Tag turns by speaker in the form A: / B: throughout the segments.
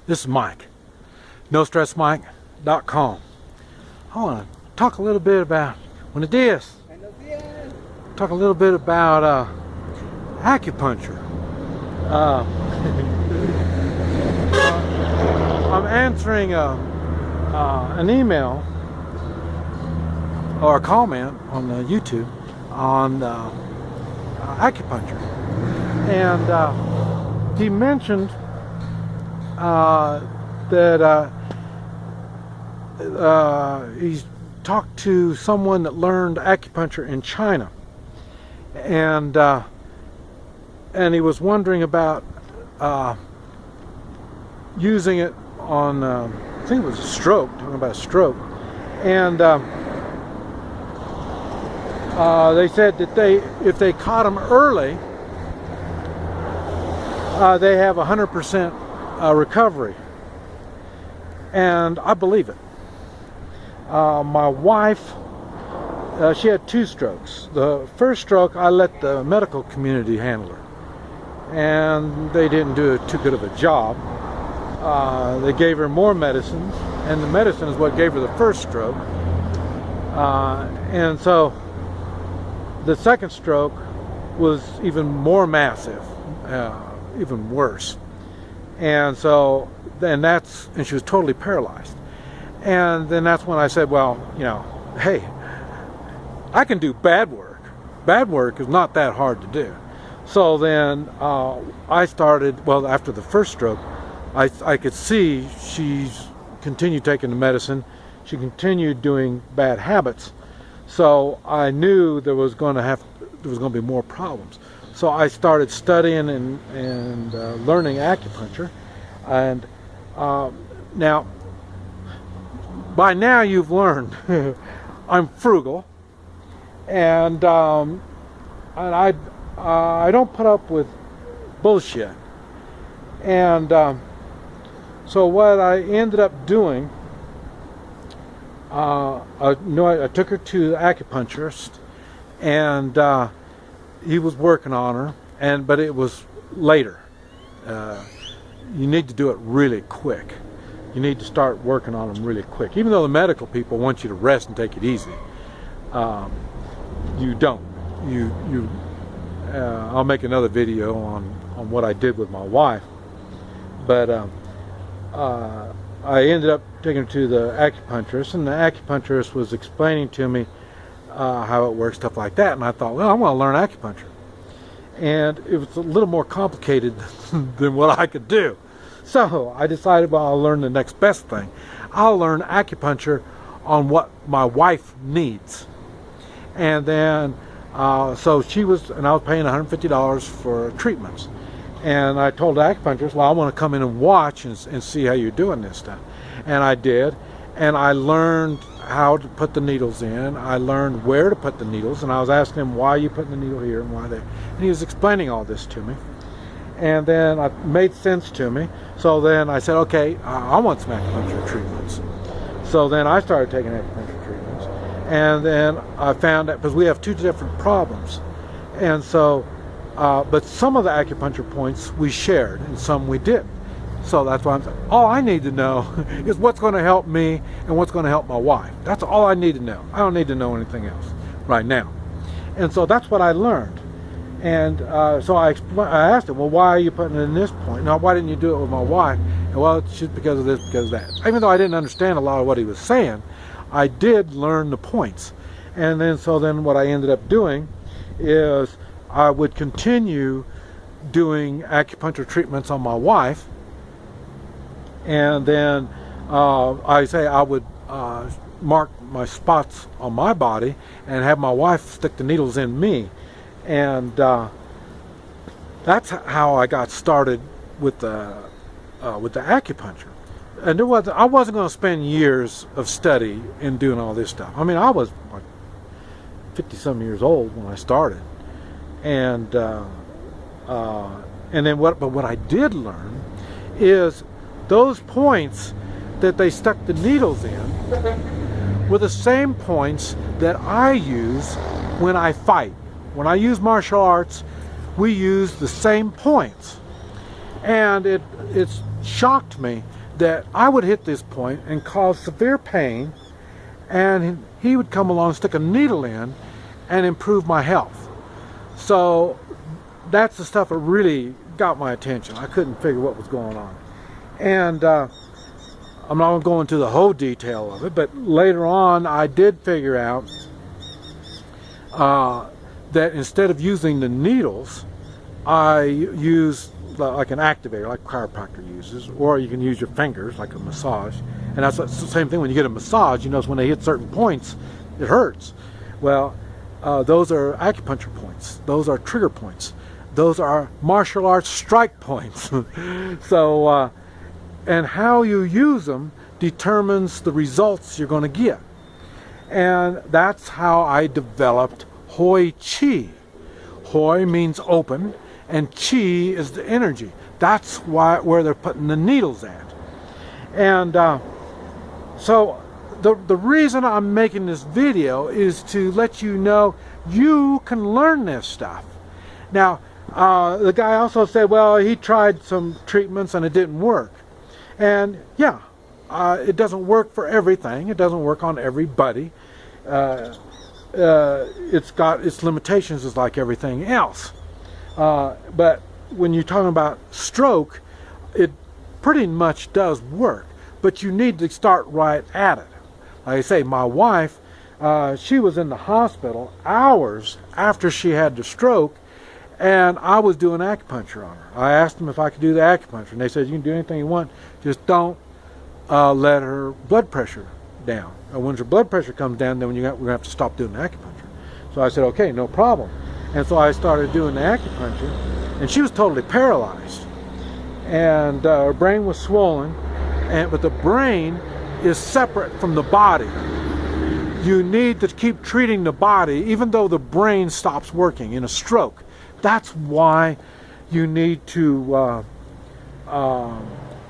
A: This is Mike, NoStressMike.com. I want to talk a little bit about talk a little bit about acupuncture. I'm answering an email or a comment on YouTube on acupuncture, and he mentioned that he's talked to someone that learned acupuncture in China, and he was wondering about using it on I think it was a stroke, talking about a stroke, and they said that if they caught them early, they have 100% recovery, and I believe it. My wife, she had 2 strokes. The first stroke, I let the medical community handle her, and they didn't do too good of a job. They gave her more medicine, and the medicine is what gave her the first stroke. And so the second stroke was even more massive, even worse. And so and she was totally paralyzed. And then that's when I said, well, hey, I can do bad work. Bad work is not that hard to do. So then I started, well, after the first stroke, I could see she's continued taking the medicine. She continued doing bad habits. So I knew there was going to be more problems. So I started studying and learning acupuncture. And now, by now you've learned I'm frugal, and I don't put up with bullshit. And so what I ended up doing, I took her to the acupuncturist, and he was working on her, but it was later. You need to do it really quick. You need to start working on them really quick. Even though the medical people want you to rest and take it easy, you don't. I'll make another video on what I did with my wife, but I ended up taking her to the acupuncturist, and the acupuncturist was explaining to me how it works, stuff like that, and I thought, well, I want to learn acupuncture. And it was a little more complicated than what I could do. So I decided, well, I'll learn the next best thing. I'll learn acupuncture on what my wife needs. And then, so she was, and I was paying $150 for treatments. And I told the acupuncturist, well, I want to come in and watch and see how you're doing this stuff. And I did. And I learned how to put the needles in. I learned where to put the needles. And I was asking him, why are you putting the needle here and why there? And he was explaining all this to me. And then it made sense to me. So then I said, okay, I want some acupuncture treatments. So then I started taking acupuncture treatments. And then I found that, because we have 2 different problems. And so, but some of the acupuncture points we shared and some we didn't. So that's why I'm saying, all I need to know is what's going to help me and what's going to help my wife. That's all I need to know. I don't need to know anything else right now. And so that's what I learned. And so I asked him, well, why are you putting it in this point? Now, why didn't you do it with my wife? And, well, it's just because of this, because of that. Even though I didn't understand a lot of what he was saying, I did learn the points. And then what I ended up doing is I would continue doing acupuncture treatments on my wife. And then I would mark my spots on my body and have my wife stick the needles in me. And that's how I got started with the acupuncture. And I wasn't going to spend years of study in doing all this stuff. I mean, I was like 50-some years old when I started, and then what I did learn is those points that they stuck the needles in were the same points that I use when I fight. When I use martial arts, we use the same points. And it's shocked me that I would hit this point and cause severe pain, and he would come along, stick a needle in, and improve my health. So that's the stuff that really got my attention. I couldn't figure what was going on. And I'm not going to go into the whole detail of it, but later on I did figure out that instead of using the needles, I use like an activator, like a chiropractor uses, or you can use your fingers, like a massage. And that's the same thing when you get a massage. You notice when they hit certain points, it hurts. Well, those are acupuncture points. Those are trigger points. Those are martial arts strike points. So, and how you use them determines the results you're going to get. And that's how I developed Hoi Chi. Hoi means open, and Chi is the energy. That's where they're putting the needles at. And so the reason I'm making this video is to let you know you can learn this stuff. Now, the guy also said, well, he tried some treatments and it didn't work. And yeah, it doesn't work for everything. It doesn't work on everybody. It's got its limitations, just like everything else. But when you're talking about stroke, it pretty much does work. But you need to start right at it. Like I say, my wife, she was in the hospital hours after she had the stroke, and I was doing acupuncture on her. I asked them if I could do the acupuncture, and they said, you can do anything you want, just don't let her blood pressure down. And when her blood pressure comes down, then we're going to have to stop doing the acupuncture. So I said, okay, no problem. And so I started doing the acupuncture, and she was totally paralyzed. And her brain was swollen, but the brain is separate from the body. You need to keep treating the body even though the brain stops working in a stroke. That's why you need to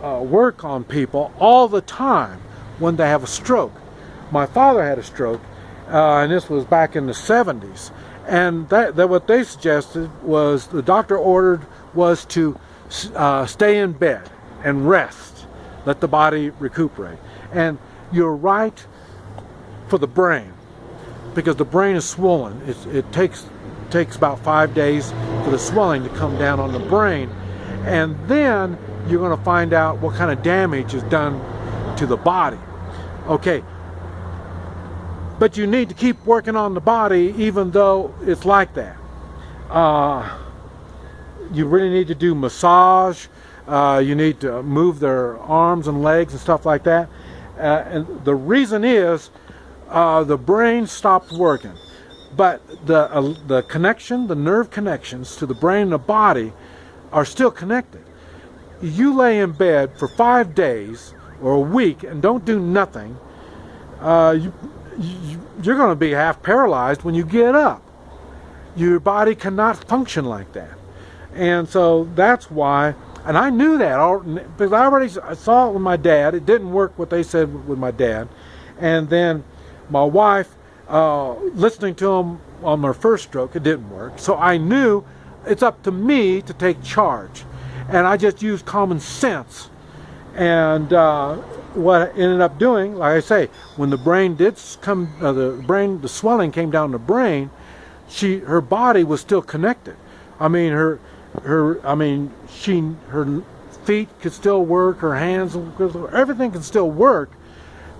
A: work on people all the time when they have a stroke. My father had a stroke, and this was back in the 70s. And that what they suggested was, the doctor ordered, was to stay in bed and rest, let the body recuperate. And you're right for the brain, because the brain is swollen. It takes about 5 days for the swelling to come down on the brain, and then you're going to find out what kind of damage is done to the body. Okay, but you need to keep working on the body even though it's like that. You really need to do massage. You need to move their arms and legs and stuff like that. And the reason is the brain stopped working, but the connection, the nerve connections to the brain and the body are still connected. You lay in bed for 5 days or a week and don't do nothing, you're going to be half paralyzed when you get up. Your body cannot function like that. And so that's why, and I knew that because I saw it with my dad. It didn't work what they said with my dad. And then my wife, listening to him on her first stroke, it didn't work. So I knew it's up to me to take charge. And I just used common sense. And what I ended up doing, like I say, when the brain did come, the swelling came down the brain, her body was still connected. I mean, her feet could still work, her hands, everything can still work,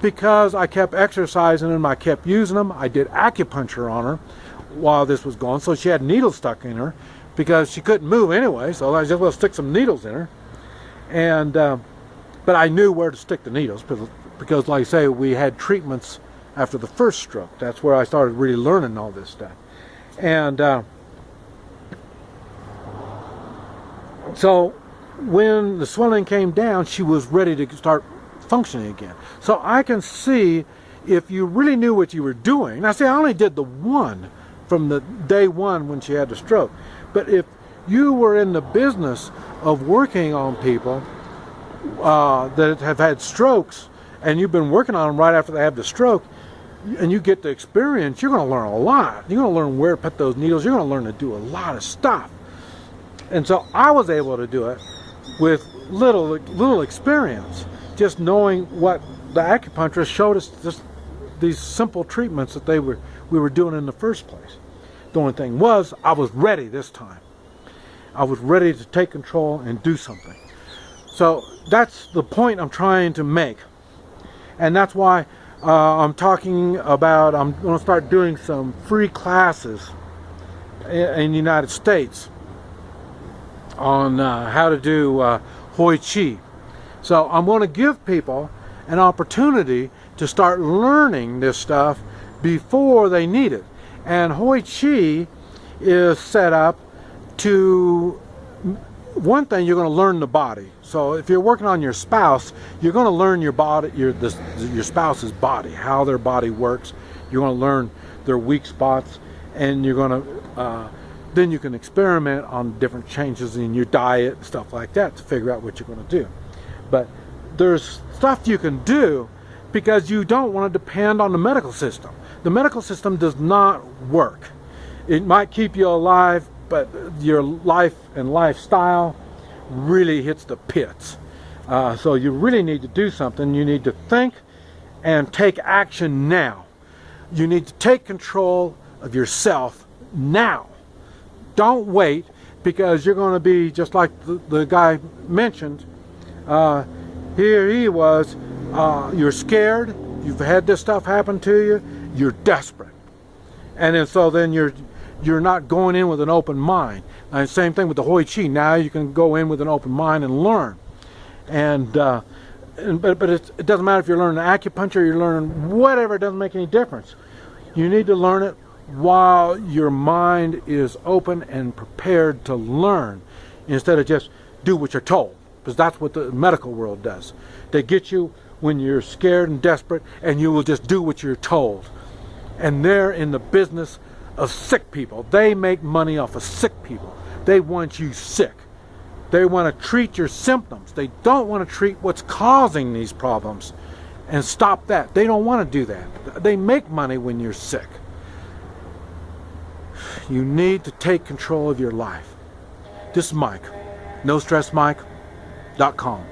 A: because I kept exercising them, I kept using them. I did acupuncture on her while this was going, so she had needles stuck in her because she couldn't move anyway. So I just well stick some needles in her, and but I knew where to stick the needles because, like I say, we had treatments after the first stroke. That's where I started really learning all this stuff, and so when the swelling came down, she was ready to start functioning again. So I can see if you really knew what you were doing. Now, see, I only did the one from the day one when she had the stroke. But if you were in the business of working on people that have had strokes, and you've been working on them right after they have the stroke, and you get the experience, you're going to learn a lot. You're going to learn where to put those needles. You're going to learn to do a lot of stuff. And so I was able to do it with little experience, just knowing what the acupuncturist showed us, just these simple treatments that we were doing in the first place. The only thing was, I was ready this time. I was ready to take control and do something. So that's the point I'm trying to make, and that's why I'm talking about, I'm going to start doing some free classes in the United States on how to do Hui Chi. So I'm going to give people an opportunity to start learning this stuff before they need it. And Hui Chi is set up to, one thing, you're going to learn the body. So if you're working on your spouse, you're going to learn your body, your spouse's body, how their body works. You're going to learn their weak spots, and you're going to then you can experiment on different changes in your diet and stuff like that to figure out what you're going to do. But there's stuff you can do because you don't want to depend on the medical system. The medical system does not work. It might keep you alive, but your life and lifestyle really hits the pits. So you really need to do something. You need to think and take action now. You need to take control of yourself now. Don't wait, because you're going to be just like the guy mentioned. Here he was, you're scared, you've had this stuff happen to you, you're desperate. And then, so then you're not going in with an open mind. And same thing with the Hui Chi. Now you can go in with an open mind and learn. But it doesn't matter if you're learning acupuncture, you're learning whatever, it doesn't make any difference. You need to learn it while your mind is open and prepared to learn, instead of just do what you're told, because that's what the medical world does. They get you when you're scared and desperate, and you will just do what you're told. And they're in the business of sick people. They make money off of sick people. They want you sick. They want to treat your symptoms. They don't want to treat what's causing these problems and stop that. They don't want to do that. They make money when you're sick. You need to take control of your life. This is Mike, NoStressMike.com.